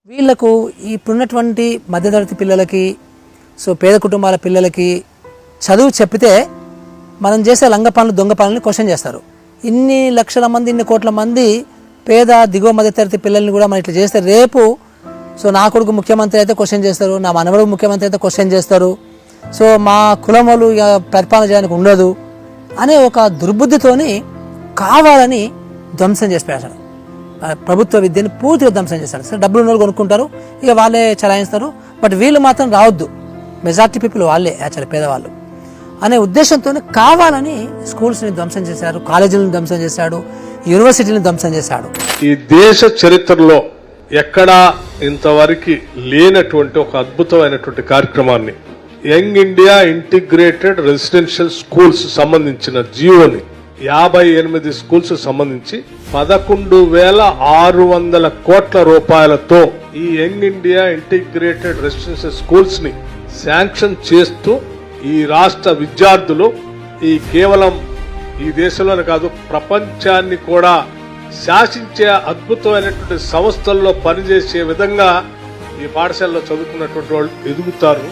వీళ్లకు ఇప్పుడున్నటువంటి మధ్యతరగతి పిల్లలకి పేద కుటుంబాల పిల్లలకి చదువు చెప్పితే మనం చేసే లంగ పనులు దొంగ పనులని క్వశ్చన్ చేస్తారు. ఇన్ని లక్షల మంది ఇన్ని కోట్ల మంది పేద దిగువ మధ్యతరగతి పిల్లల్ని కూడా మనం ఇట్లా చేస్తే రేపు నా కొడుకు ముఖ్యమంత్రి అయితే క్వశ్చన్ చేస్తారు, నా మనవడు ముఖ్యమంత్రి అయితే క్వశ్చన్ చేస్తారు, మా కులం వాళ్ళు పరిపాలన చేయడానికి ఉండదు అనే ఒక దుర్బుద్ధితోని కావాలని ధ్వంసం చేసి పెట్టారు. ప్రభుత్వ విద్యను పూర్తిగా ధ్వంసం చేస్తారు. సరే డబ్బులు ఉన్న వాళ్ళు కొనుక్కుంటారు, ఇక వాళ్ళే చలాయిస్తారు. బట్ వీళ్ళు మాత్రం రావద్దు, మెజార్టీ పీపుల్ వాళ్ళే యాక్చువల్లీ పేదవాళ్ళు అనే ఉద్దేశంతో కావాలని స్కూల్స్ని ధ్వంసం చేశారు, కాలేజీలను ధ్వంసం చేశాడు, యూనివర్సిటీలను ధ్వంసం చేశాడు. ఈ దేశ చరిత్రలో ఎక్కడా ఇంతవరకు లేనటువంటి ఒక అద్భుతమైనటువంటి కార్యక్రమాన్ని young India integrated residential schools సంబంధించిన జియోని 58 స్కూల్స్ సంబంధించి 11,600 కోట్ల రూపాయలతో ఈ young India integrated residential schools ని శాంక్షన్ చేస్తూ ఈ రాష్ట్ర విద్యార్థులు కేవలం ఈ దేశంలోనే కాదు ప్రపంచాన్ని కూడా శాసించే అద్భుతమైనటువంటి సంస్థల్లో పనిచేసే విధంగా ఈ పాఠశాలలో చదువుకున్నటువంటి వాళ్ళు ఎదుగుతారు.